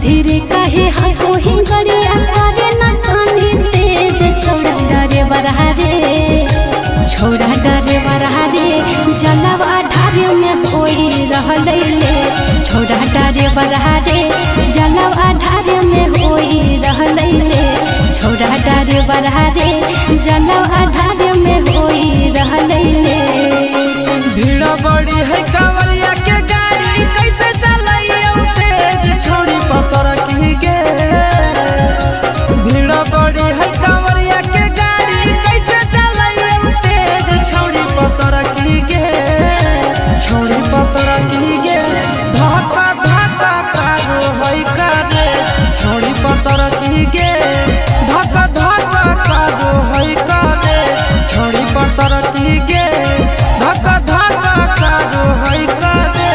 धीरे काहे हाको ही गरिया करे न कानी तेज छोड़ा डरे बरहारे छोड़ा डरे बरहारे जलवा ढारे में कोई रहले ले छोड़ा डरे बरहारे जलवा ढारे में कोई रहले ले छोड़ा डरे बरहारे जलवा ढारे में कोई रहले ले। भीड़ बड़ी है कांवरिया के गाड़ी कैसे चलाइए तेज छोड़ी पतर की गे। भीड़ बड़ी है कांवरिया के गाड़ी कैसे चलाइए तेज छोड़ी पतर की गे छोड़ी पतर की गे। धक्का धक्का कारो है कारे छोड़ी पतर की गे धक्का धक्का कारो है कारे छोड़ी पतर की गे धक्का धक्का कारो है कारे।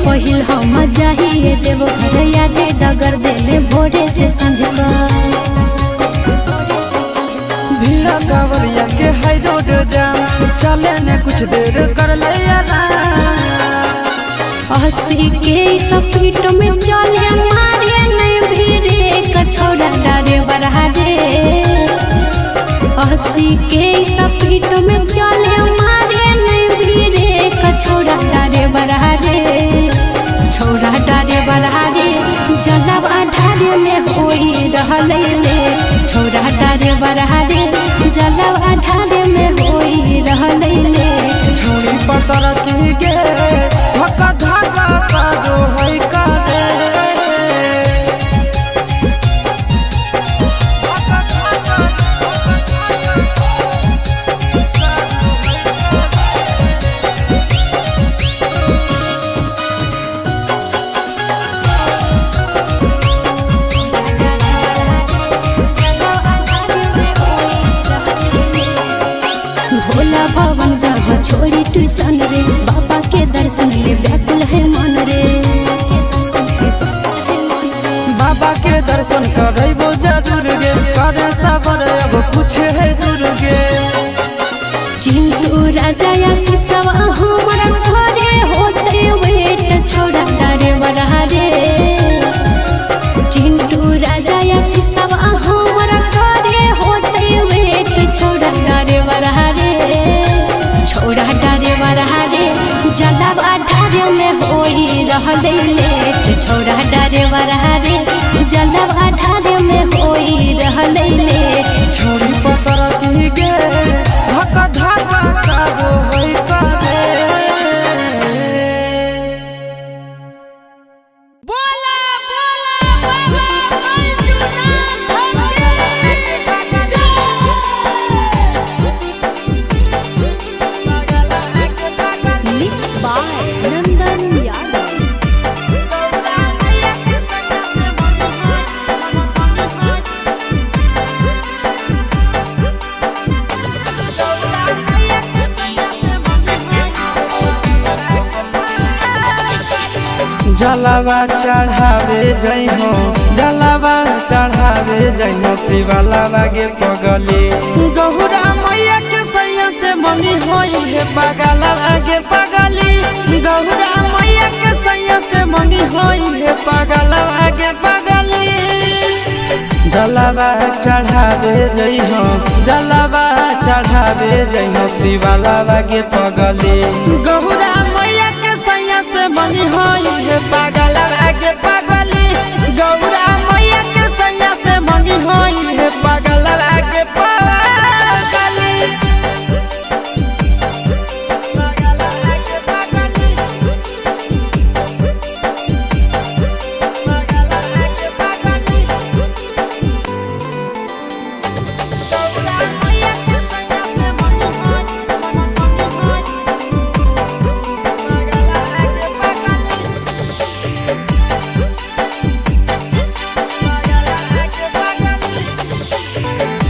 पहिल हम जाहिए देव घर यादे डगर देले भोरे से संझ भीड़ा कांवरिया के हाई रोड जाम चले ने कुछ देर कर ले हंसी के सपीट में चले मारे नहीं भीड़े कछोड़ा डरे बरहारे हंसी के सपीट में चले मारे नहीं भीड़े कछोड़ा डरे बरहारे छोड़ा डरे बरहारे जलवा ढारे में कोई रहले ले छोड़ा डरे बरहारे जलवा ढारे में कोई रहले ले छोड़ी पतर की गे धक्का धक्का कारो है कारे। भोला भवन जहाँ छोड़ी ट्यूशन रे बाबा के दर्शन ले व्याकुल है मन रे बाबा के दर्शन करबो जरूर गे करे सबर अब कुछ है दूर गे। चिंटू राजा या सिसवा हमारा घरे होते वेट छोड़ा डरे बरहारे चिंटू राजा या सिसवा हमारा घरे होते वेट छोड़ा डरे बरहारे छोड़ा डरे बरहारे जलवा ढारे में होई रहले ले छोड़ा डरे बरहारे जलवा ढारे में होई रहले ले छोड़ी पतर की गे धक्का धक्का कारो है कारे। बोला बोला बाबा Mixed by Nandan Yadav. जलवा चढ़ावे जइहो जलवा चढ़ावे जइहो शिवलावा गे पगली गहुरा मैया के सैया से मंगी होई है पगलवा गे पगली गहुरा मैया के सैया से मंगी होई है पगलवा गे पगली। जलवा चढ़ावे जइहो जलवा चढ़ावे जइहो शिवलावा गे पगली गहुरा मैया के सैया से मंगी होई है पगलवा गे पगली गौरा मैया के सैया से मंगी होई है पगलवा गे पगली।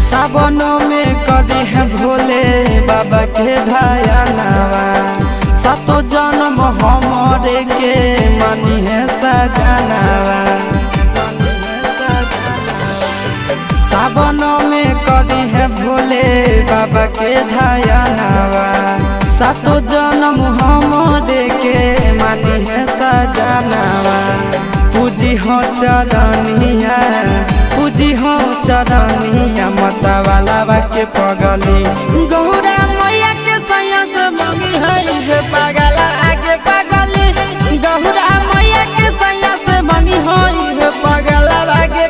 सावनों में कदी है भोले बाबा बाबा के ध्यानवा सातो जन्म हमरे के मानी है सजनवा सावन में करी है भोले बाबा के ध्यानवा सातो जन्म हमरे के मानी है सजनवा पूजी हो चरनिया पूजी हो चरनिया माता वाला के पगली गौरा मैया के सैया से मंगी है पगला आगे पगली गौरा मैया के सैया से मंगी है पगला आगे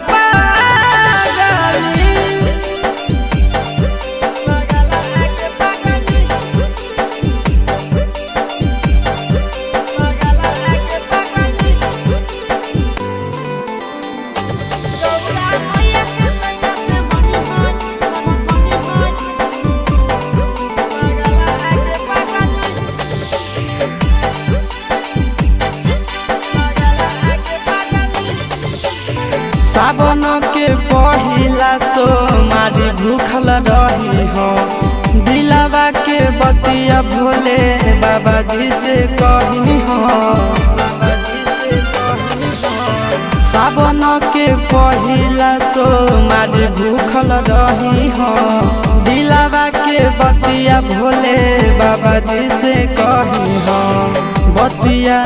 सावन के पहिला सोमारी भूखल रही हो दिलावा के बतिया भोले बाबा जी से कही हो सावन के पहिला सोमारी भूखल रही हो दिलावा के बतिया भोले बाबा जी से कही हो बतिया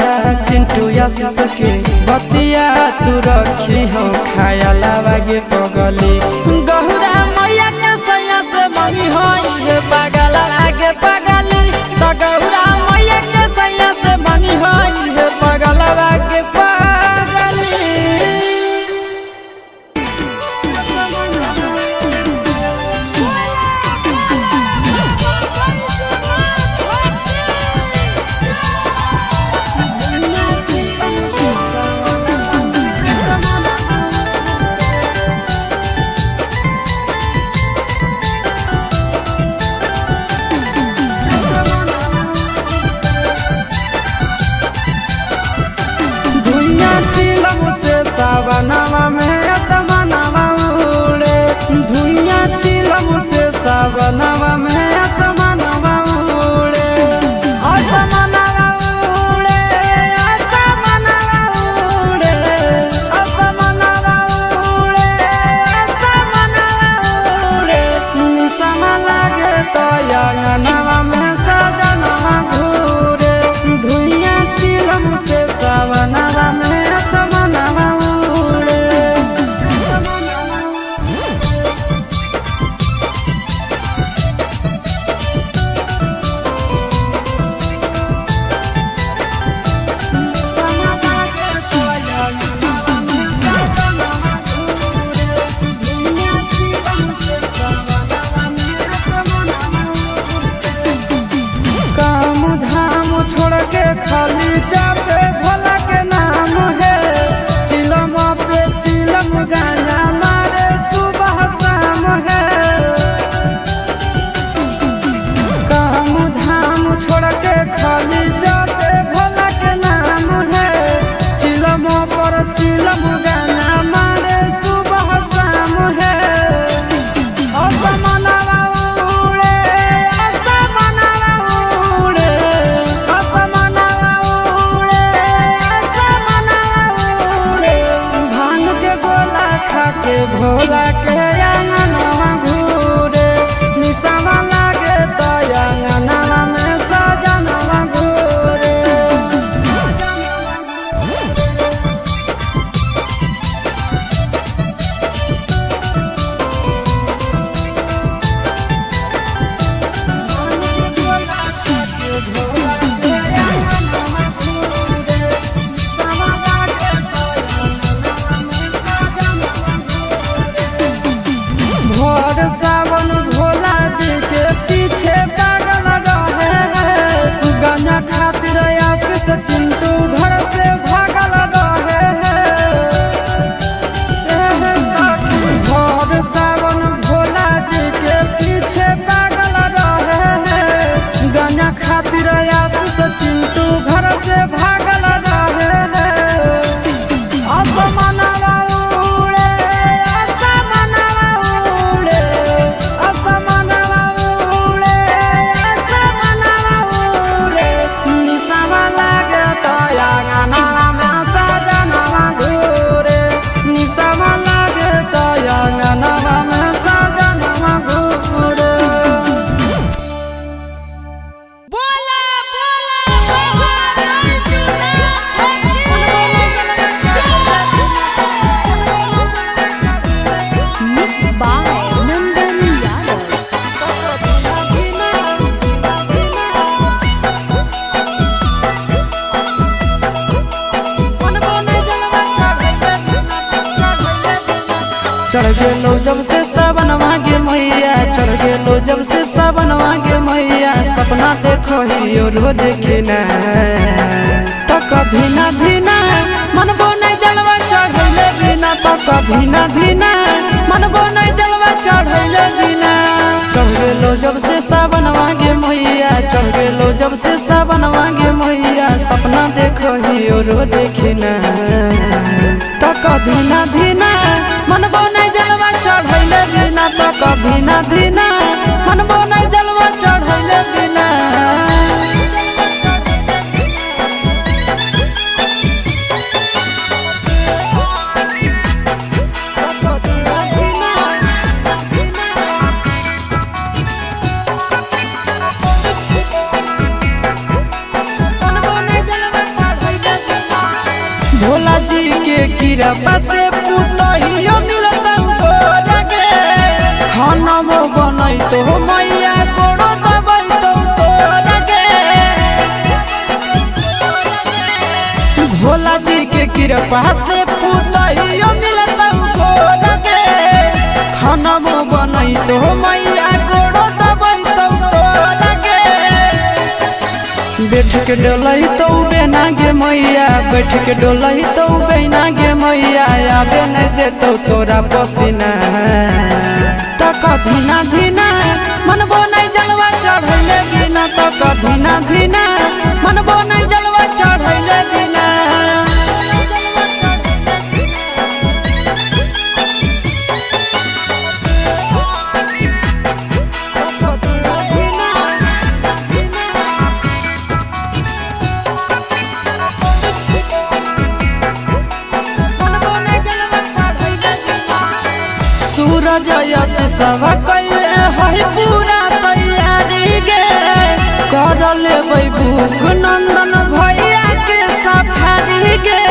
चिंटू यश के बतिया तू रखी हो खाया लागे पगली गहुरा मैया के सैया से मंगी हो ये पगला आगे पगली तो गहुरा मैया के सैया से मंगी हो ये पगला आगे पगली सावनवा में असमनवा उड़े धुइया चिलम से सावनवा में असमनवा उड़े असमनवा उड़े असमनवा उड़े असमनवा उड़े असमनवा उड़े निसम लागे तो अंगनवा में सजनवा घूरे धुइया चिलम से सावनवा में चढ़ गेलो जब से सावन मांगे मैया, चढ़ गेलो जब से सावन मांगे मैया, सपना देखो ही रोज खिना तो कभी ना धीना मनबो नहीं जलवा चढ़ैले बिना, तो कभी ना धीना मनबो नहीं जलवा चढ़ैले बिना। चढ़ गेलो जब से सावन मांगे मैया, चढ़ गेलो जब से सावन मांगे मैया, सपना देखो ही रोज खिना तो कभी ना धीना मनबो नहीं जलवा चढ़ैले बिना, तो कभी ना धीना मनबो नहीं जलवा चढ़ैले बिना। भोला जी के कृपा से पुतहियो मिलता गे, खाना में बनई तो मैया गोड़ो दबई तो गे। भोला जी के कृपा से पुतहियो मिलता गे, खाना में बनई तो मैया गोड़ो दबई तो गे। बैठ के डोलई तो बेना गे मैया, बैठ के डोलई तो बेना गे मैया, आबे नहीं देतो तोरा पसीना तो कभी ना धीना मनबो नहीं जलवा चढ़ैले बिना, तो कभी ना धीना मनबो नहीं जलवा चढ़ैले बिना। सूरज यश सब कैले है पूरा तैयारी गे, कर लेबै भूख नंदन भैया के सफारी गे।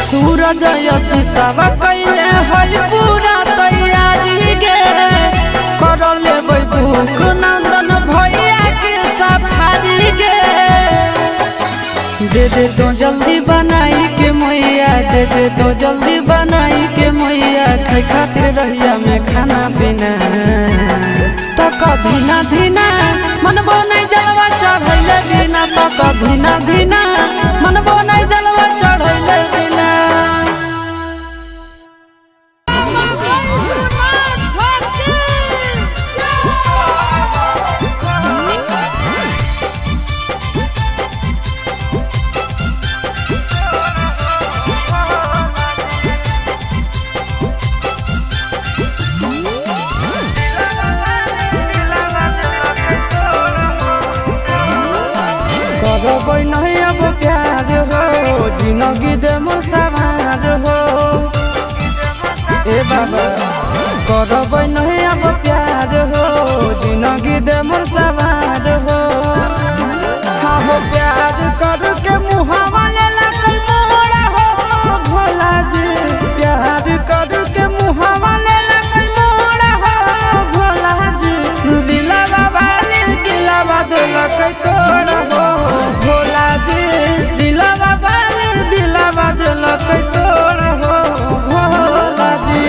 सूरज यश सब कैले है पूरा तैयारी गे, कर लेबै भूख नंदन भैया के सफारी गे। दे दे तो जल्दी बनाई के मैया, दे दे तो जल्दी बनाई के मैया, खाए खातिर रहिया में खाना पीना तो कभी ना धीना मनबो नहीं जलवा चढ़ैले बिना, तो कभी ना धीना मनबो नहीं जलवा चढ़ैले बिना। करबै नहीं अब प्यार हो, जिंदगी दे मोर सवार हो ए बाबा। करबै नहीं अब प्यार हो, जिंदगी दे मोर सवार हो। हाँ हो प्यार करके मुहावा लेला कई मोरा हो भोला जी, प्यार करके मुहावा लेला कई मोरा हो भोला जी। दिला बाबा दिला बदला कई तोड़ा हो भोला जी, दिला बाबा दिला बदला कई तोड़ा हो भोला जी।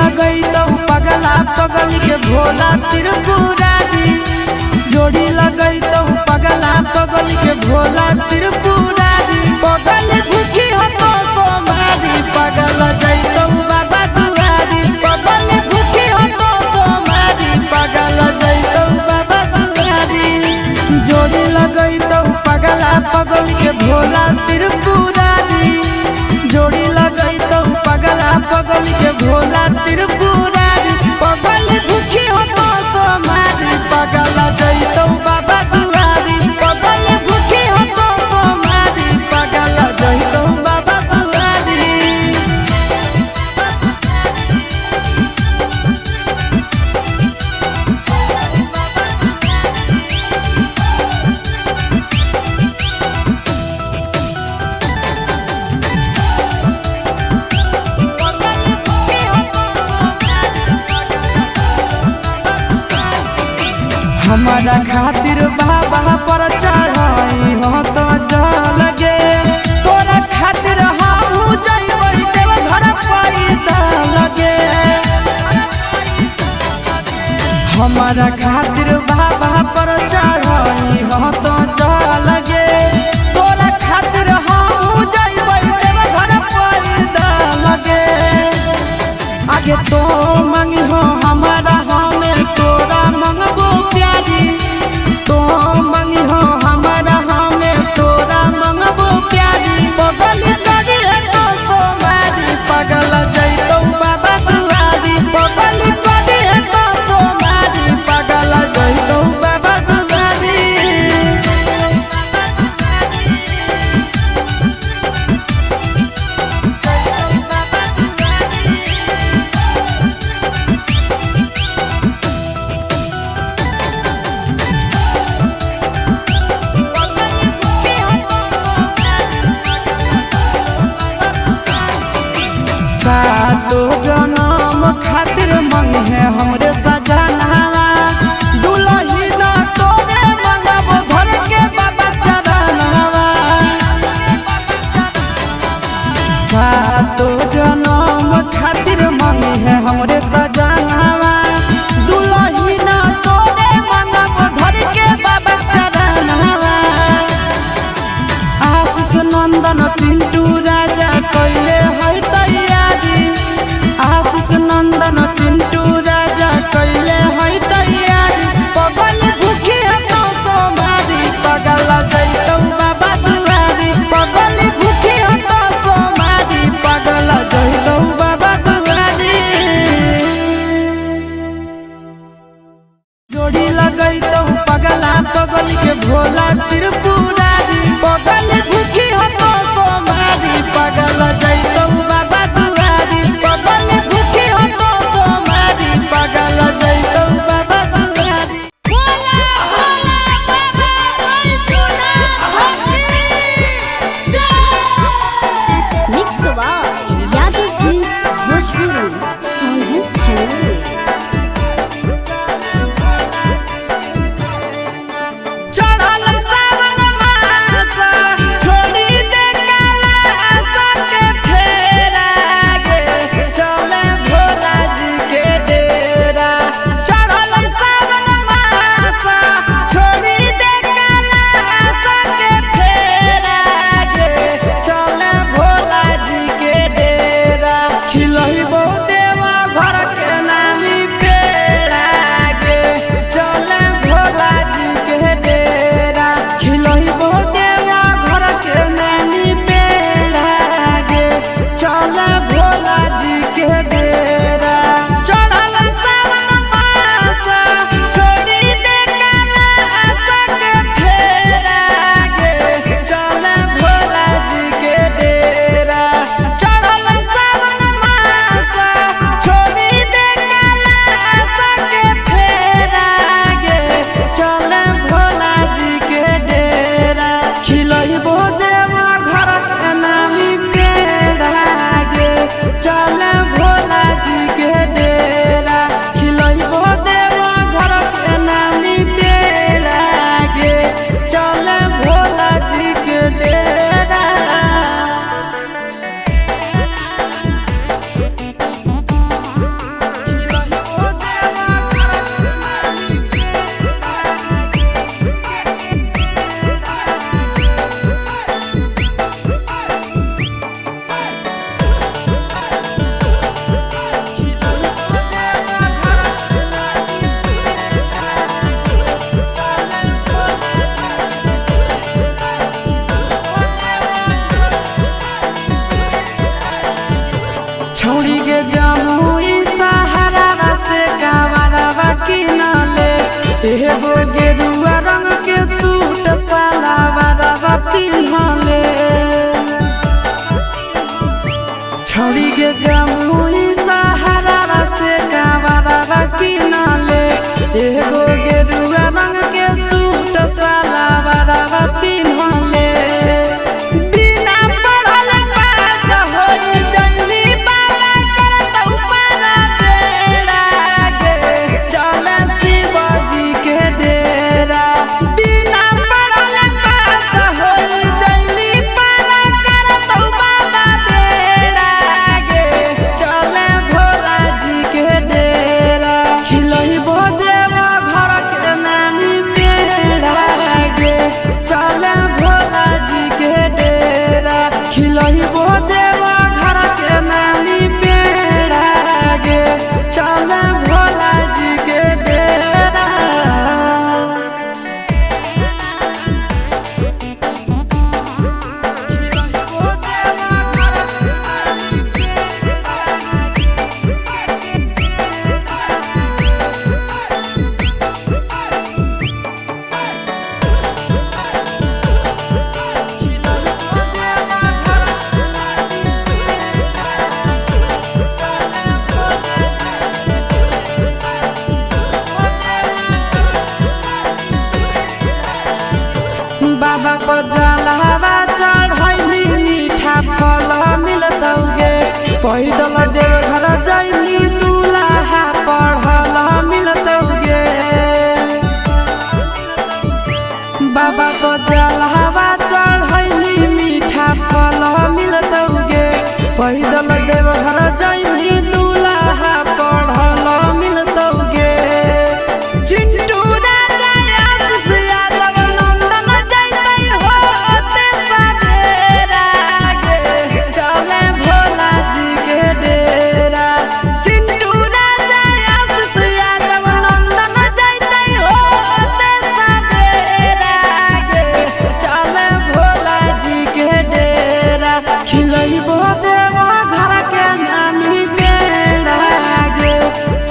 लगई तो पगला पगली के भोला त्रिपुरारी जोड़ी लगई तो पगला पगली के भोला त्रिपुरारी पगल भूखी हो तो सोमारी पगल जैतो बाबा दुआरी पगल भूखी हो तो सोमारी पगल जैतो बाबा दुआरी जोड़ी लगई तो पगला पगली के भोला त्रिपुरारी जोड़ी लगई तो पगला पगली के भोला त्रिपुरारी पगल भूखी हो तो सोमारी पगल जैतो बाबा दुआरी पगल भूखी हो तो सोमारी पगल जैतो बाबा दुआरी। हमारा खातिर बाबा पर चढ़ाई हो तो लगे तोरा खातिर हम जइबै देव घर पैदा लगे हमारा खातिर बाबा पर चढ़ाई हो तो लगे तोरा खातिर हम जइबै देव घर पैदा लगे आगे तो मंगी हो हमारा हमें तोरा मंगबो प्यारी तो मंगी हो हमारा हमें तोरा मंगबो प्यारी पगल करी है तो सोमारी पगल जैतो बाबा दुआरी पगल करी है तो सोमारी पगल जैतो बाबा दुआरी। सातो जनम खातिर मंग है हमरे सजनावा दुलही ना तोरे मंगबो धर के बाबा चरणवा सातो जनम खातिर मंग है हमरे सजनावा दुलही ना तोरे मंगबो धर के बाबा चरणवा आशीष नंदन चिंटू राजा कइले है तैयारी आशीष नंदन चिंटू राजा कइले है तैयारी पगल भूखी है तो सोमारी पगल जैतो बाबा दुआरी पगल भूखी है तो सोमारी पगल जैतो बाबा दुआरी जोड़ी लगई तो पगला पगली के भोला त्रिपुरारी पगल भूखी हो तो सोमारी पगल जैतो गेरुआ रंग के सूट सलवारवा पिन्हले छड़ी के जमुई सहारा से कावरवा किनले एगो गेरुआ रंग के सूट सलवारवा पिन्हले बिना पढ़ल पास होई जइनी बाबा करत ऊपर बेड़ा गे चले शिवजी के डेरा बिना पढ़ल पास होई जइनी बाबा करत बाबा बेड़ा गे चले भोला जी के डेरा खिलइबो देवा घर के नामी पेड़ा गे चले भोला जी के डेरा खिलइबो देवा घर के नामी पेड़ा गे चले भोला जी के डेरा बाबा को जलावा चढ़ैली मीठा फल मिलतौगे पैदल देव घर जइली दूल्हा पढ़ल मिलतौगे बाबा को जलावा चढ़ैली मीठा फल मिलतौगे पैदल देव घर जइली दूल्हा पढ़ल मिलतौगे चिंटू राजा आशीष यादव नंदन जइतै होते सवेरा गे चले भोला जी के डेरा चिंटू राजा आशीष यादव नंदन जइतै होते सवेरा गे चले भोला जी के डेरा खिलइबो देवा घर के नामी बेड़ा गे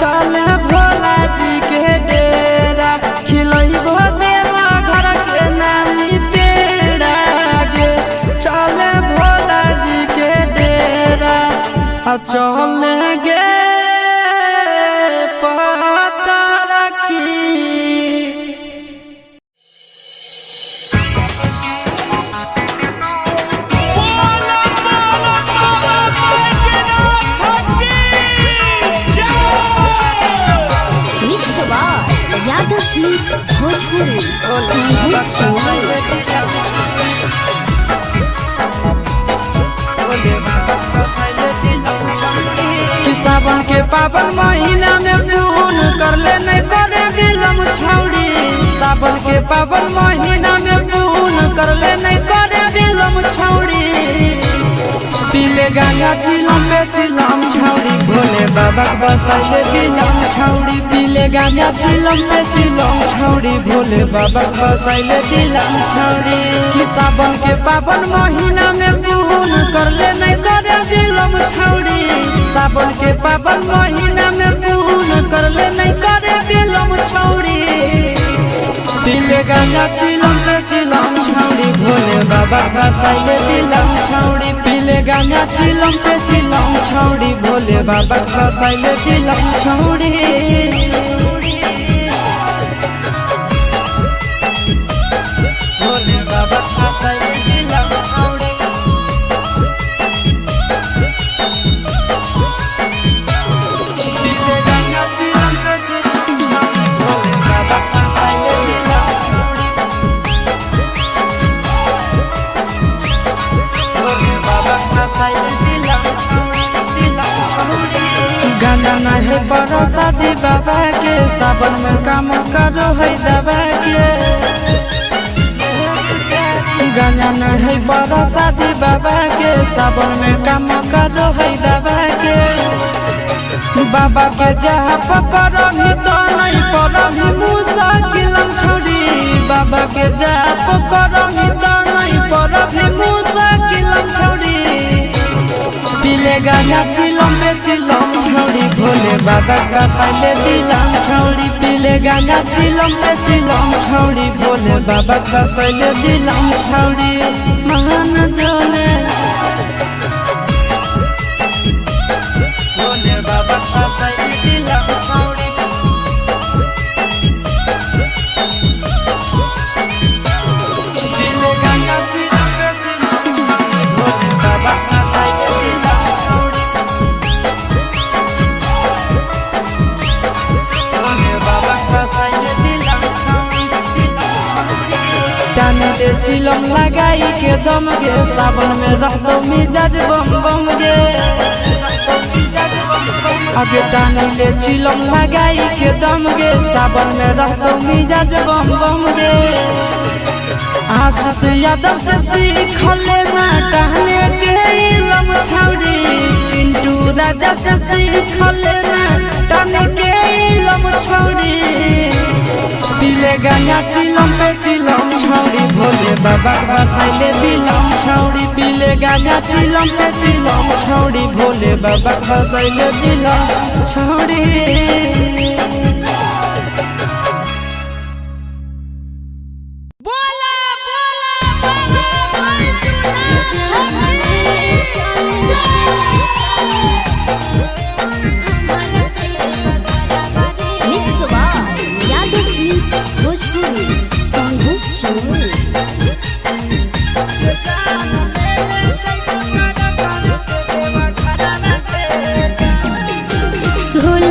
चले भोला जी के डेरा खिलइबो देवा घर के नामी बेड़ा गे चले भोला जी के डेरा आ चले गे पता की Mixed by Yadav Films Bhojpuri. Sangeet Chauhan. कि सावन के पावन महीना में पून कर ले नहीं करे बिलम छौड़ी सावन के पावन महीना में पून कर ले नहीं करे बिलम छौड़ी पीले गांजा चिलम पे चिलम छौड़ी भोले बाबा बसाइले दिलम छौड़ी पीले गांजा चिलम पे चिलम छौड़ी भोले बाबा बसाइले दिलम छौड़ी कि सावन के पावन महीना में पून कर ले नहीं करे बिलम छौड़ी सावन के पावन महीना में पून कर ले नहीं करे बिलम छौड़ी पीले गांजा चिलम पे चिलम छौड़ी भोले बाबा बसाइले दिलम छौड़ी पीले गांजा चिलम पे चिलम छौड़ी भोले बाबा बसाइले दिलम छौड़ी भोले बाबा बसाइले दिलम छौड़ी पीले गांजा चिलम पे चिलम छौड़ी भोले बाबा बसाइले दिलम छौड़ी भोले बाबा बसाइले दिलम छौड़ी गाना ना है बड़ा शादी बाबा के सावन में काम करो है दबा के गाना ना है बड़ा शादी बाबा के सावन में काम करो है दबा के बाबा के जहाँ पकड़ भी तो नहीं पड़ भी मुश्किल छोड़ी बाबा के जहाँ पकड़ भी तो नहीं पड़ भी मुश्किल छोड़ी पीले गाना चिलम पे चिलम छौड़ी भोले बाबा का साइले दिलम छौड़ी पीले गाना चिलम पे चिलम छौड़ी भोले बाबा का साइले दिलम छौड़ी महान जोले भोले बाबा का साइले दिलम छौड़ी पीले गाना चिलम पे चिलम छौड़ी भोले बाबा का साइले दिलम छौड़ी भोले बाबा का साइले दिलम छौड़ी टाने दे चिलम लगाई के दम गे सावन में रहतो मिजाज बम बम गे आगे टाने ले चिलम लगाई के दम गे सावन में रहतो मिजाज बम बम गे आशीष यादव से सीख लेना टहने के इलम छौड़ी चिंटू राजा से सीख लेना टहने के इलम छौड़ी पीले गाना चिलम पे चिलम छौड़ी भोले बाबा का साइले दिलम छौड़ी पीले गाना चिलम पे चिलम छौड़ी भोले बाबा का साइले दिलम छौड़ी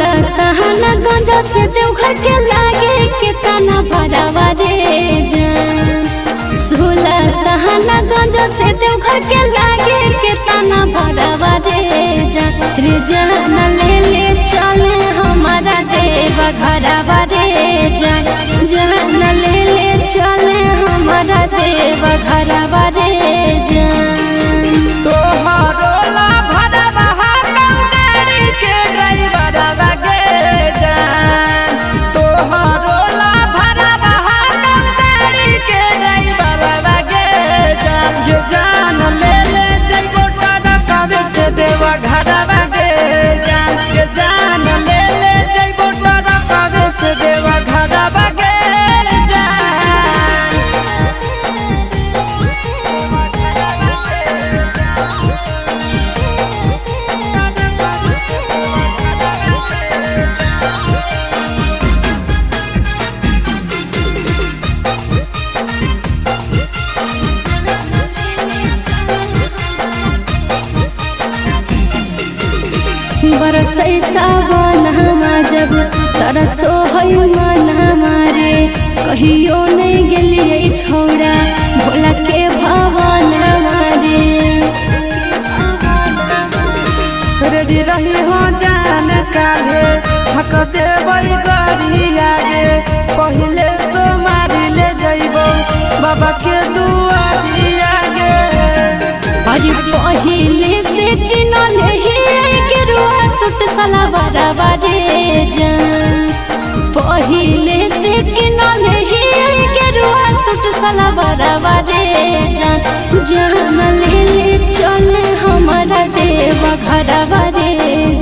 गंजा से देवघर के लागे कितना भरावा रे जान 16 तहना गंजा से देवघर के लागे कितना भरावा रे जान ले ले चले हमारा देवा घरावा रे जान ले ले चले हमारा देवा घरावा रे जान तोहारो ला भरावा हाकम गाड़ी के ड्राइवर आगे जान तोहारो ला भरावा हाकम गाड़ी के ड्राइवर आगे जान जो जान ले ले जइबो टरकावे से देवा घरवा गे जान के जान ले ले जइबो टरकावे से देवा घरवा गे बरसै सावन हमा जब तरसो है मन हमारे कहियो नहीं गेलिए छोड़ा भोला के भवन हमारे रेडी रही हो जान काले हक देवई गरी आगे पहले सो मारी ले जइबो बाबा के दुआरी आगे अरे पहले से किनले ही गेरुआ सूट सलवारवा रे जान पहले से किनले ही गेरुआ सूट सलवारवा रे जान ले ले चले हमारा देवा घरवा रे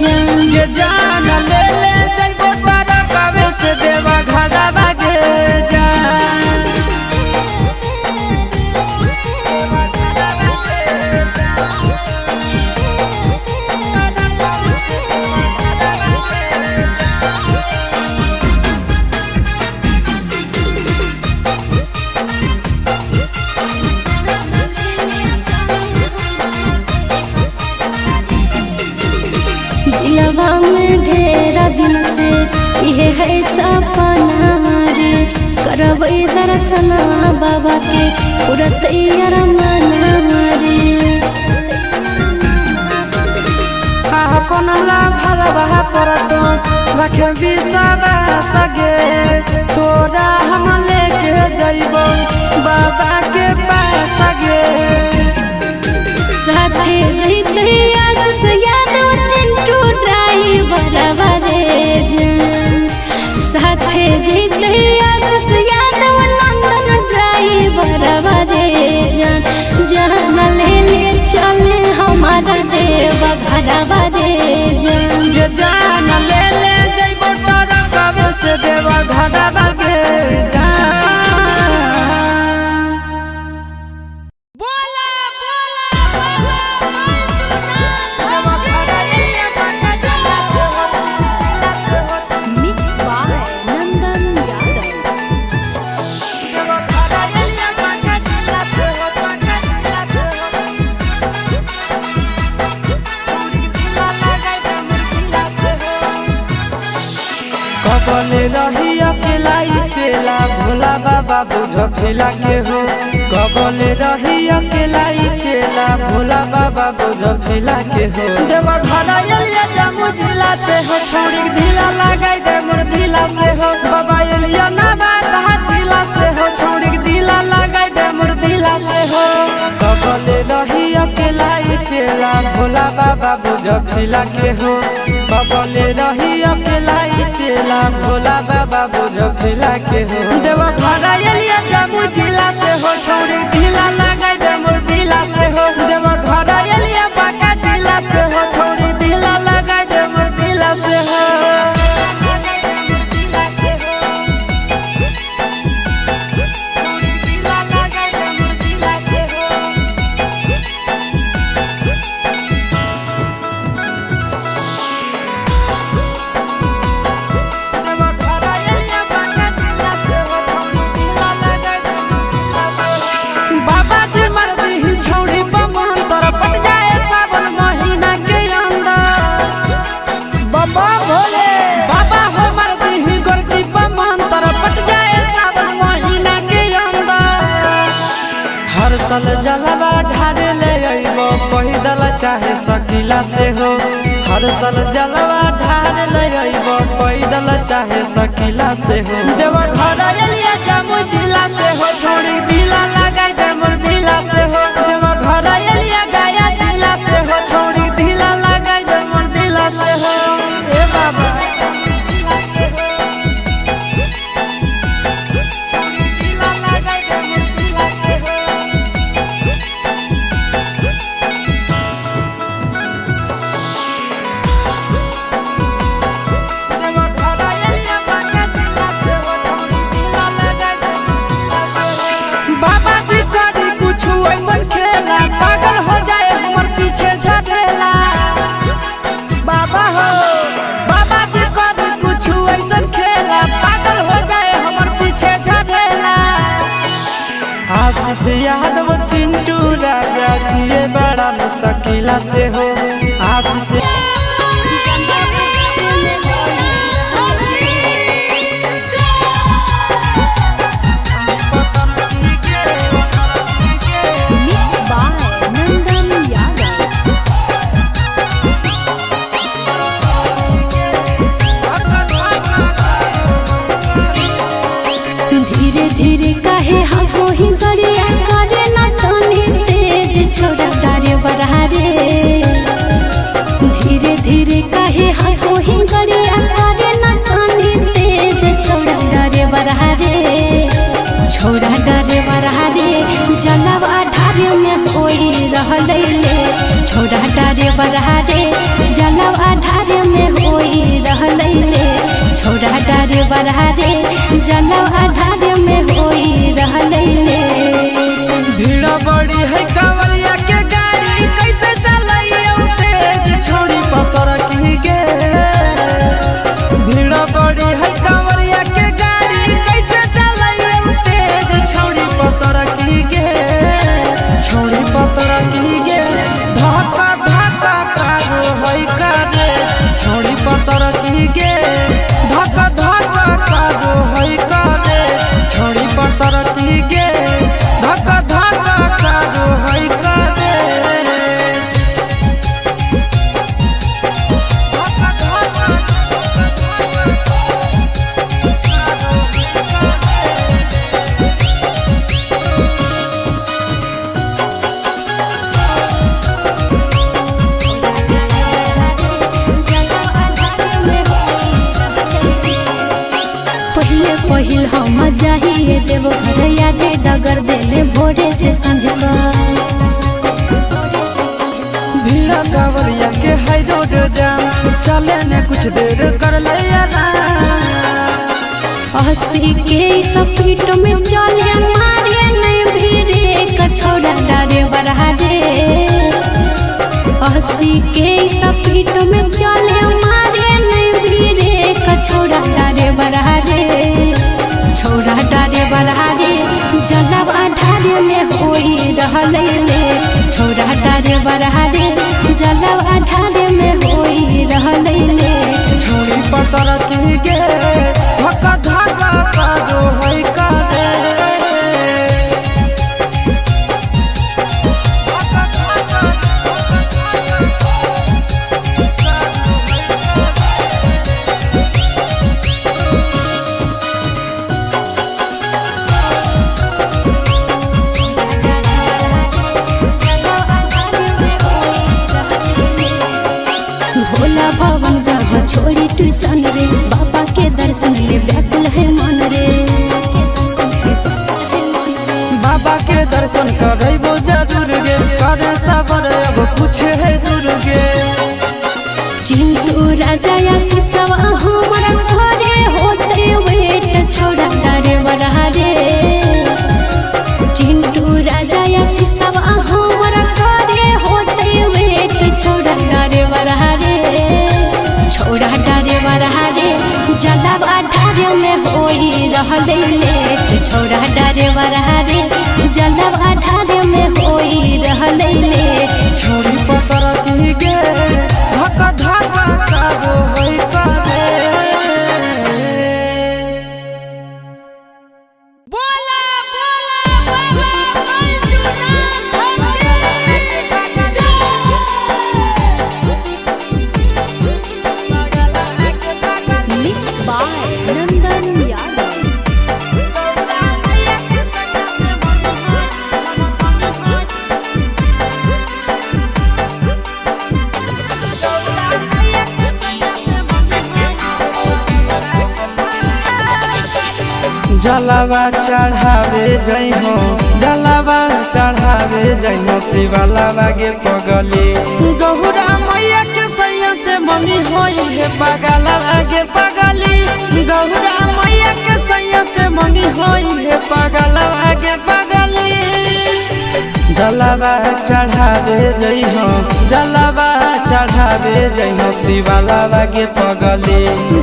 जान ये जान ले ले जइबो टरकावे से देवा घरवा गे जान दिलवा में ढेरा दिन से ये है सपना रे करबै दर्शन बाबा के पूरा तैयार मन रे अपन ला भरवा परतो रखे बिसावा सगे तोरा हम लेके जइबो बाबा के पास गे साथे जइते आशीष यादव चिंटू ड्राइवर रे जान साथे जइते आशीष यादव नंदन ड्राइवर रे जान ले ले चले हमारा देवा घर जलवा रे जान ये जान ले ले जइबो ट्रक से देवा घरवा के कबले रही अकेला चेला भोला बाबा बुझ फिला के हो कबले रही अकेला चेला भोला बाबा बुझ फिला के हो देवा घरा एलिया जामु जिला से हो छोड़ी ढीला लगाई दे मोर ढीला से हो बाबा एलिया ना बात जिला से हो छोड़ी ढीला लगाई दे मोर ढीला से हो कबले रही अकेला चेला भोला बाबा बुझ फिला के हो कबले रही अकेला चेला भोला बाबा बुझ फिला के हो देवा घरा एलिया जामु जिला से हो छोड़ी ढीला लगाई दे मोर ढीला से हो देवा घरा एलिया बाका जिला से हो छोड़ी ढीला लगाई दे मोर ढीला से हो सल जलवा ढारे ले अइबो पैदल चाहे सकीला से हो हर सल जलवा ढारे ले अइबो पैदल चाहे सकीला से हो देवा घरा एलिया जामु जिला से हो छोड़ी ढीला लगाई दे मोर ढीला से हो देवा घरा एलिया गया जिला से हो छोड़ी ढीला लगाई दे मोर ढीला से हो ए बाबा यादव चिंटू राजा दिए बड़ा मुश्किला से हो आशीष धीरे धीरे काहे हो ही गरिया करे ना तनी तेज छोड़ा डारे बढ़ा रे धीरे धीरे काहे हो ही गरिया करे ना तनी तेज छोड़ा डारे बढ़ा रे छोड़ा डारे बढ़ा रे जलवा ढारे में कोई रहले ले छोड़ा डारे बढ़ा रे जलवा ढारे में कोई रहले ले छोड़ा डारे बढ़ा रे जलवा ढारे में होई रहले ले भीड़ बड़ी है कांवरिया के गाड़ी कैसे चलाइए तेज छोड़ी पतर की गे भीड़ बड़ी है कांवरिया के गाड़ी कैसे चलाइए तेज छोड़ी पतर की गे छोड़ी पतर की गे धक्का धक्का कारो है करे छोड़ी पतर की गे धक्का धक्का कारो है करे छोड़ी पतर की गे धक्का धक्का कारो है करे पहिल हम जाइए देवो घर यादे डगर देले भोरे से संझ का भीड़ कांवरिया के है रोड जाम चले ने कुछ देर कर ले अस्सी के स्पीड में चले मारे नहीं भीड़े कछौड़ा डारे बढ़ा रे 80 के स्पीड में चले मारे नहीं भीड़े कछौड़ा डारे बढ़ा रे छौड़ा डारे बढ़ा रे जलवा ढारे में होई रहले ले छौड़ा डारे बढ़ा रे जलवा ढारे में होई रहले ले छोड़ी पतर की गे धक्का धक्का कादो है कादे भोला भवन जहाँ छोड़ी ट्यूशन रे बाबा के दर्शन ले व्याकुल है मन रे बाबा के दर्शन करबो जरूर गे करे सबर अब कुछ है दूर गे चिंटू राजा या सिसवा हमारा घरे होते वेट छोड़ा डारे बढ़ा रे चिंटू राजा या सिसवा हमारा घरे होते वेट छोड़ा डारे बढ़ा रे छोड़ा डारे बढ़ा रे जलवा ढारे में होई रहले ले छोड़ा डारे बढ़ा रे जलवा ढारे में होई रहले ले छोड़ी पतर की गे धक्का धक्का कादो है कादे बोला बोला Mixed by Nandan Yadav. जलवा चढ़ावे जई हो जलवा चढ़ावे जई हो शिवलावा गे पगली गहुरा मैया के सैया से मंगी होई है पगलवा गे पगली गहुरा मैया के सैया से मंगी होई है पगलवा गे पगली जलवा चढ़ावे जई हो जलवा चढ़ावे जई हो शिवलावा गे पगली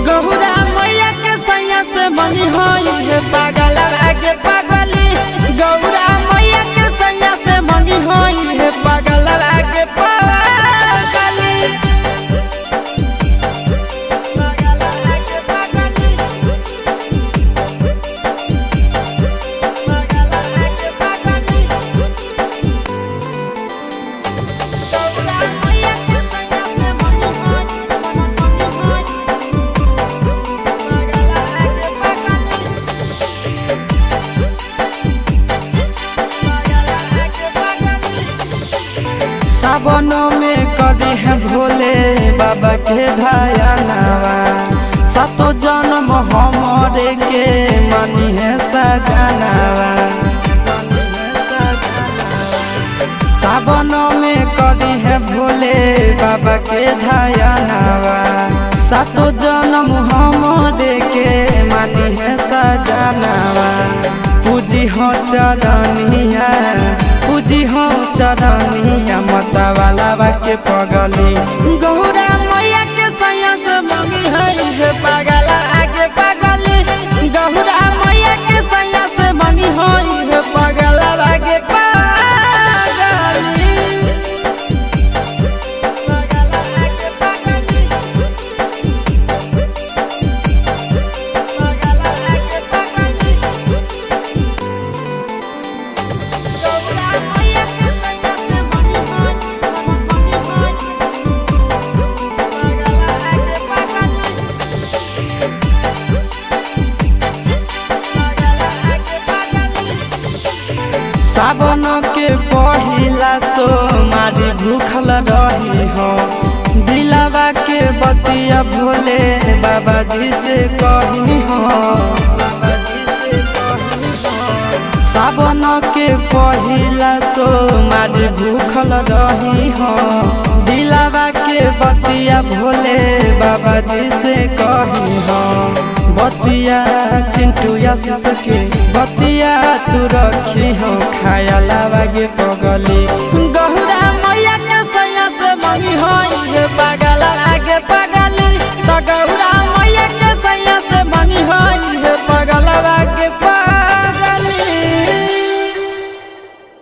गहुरा मैया के सैया से मंगी होई है पगलवा गे पगली गौरा मैया के सैया से मंगी होई है पगलवा गे पगली सावन में कदी है भोले बाबा के धयानावा सातो जन्म हमरे के मानी है सजनावा सावन में कदी है भोले बाबा के धयानावा सातो जन्म हमरे के मानी है सजनावा पूजी हो चरनिया पूजी हो चरनिया मता वाला के पगली गौरा मैया के सैया से मंगी है पगला आगे पगली गौरा मैया के सैया से मंगी है पगला आगे पगली सावन के पहिला सोमारी भूखल रही हो दिलावा के बतिया भोले बाबा जी से कही हो सावन के पहिला सोमारी भूखल रही हो दिलावा के बतिया बतिया भोले बाबा जी से कही हम बतिया चिंटू आशीष के बतिया तू रखी हो खाया लागे पगली।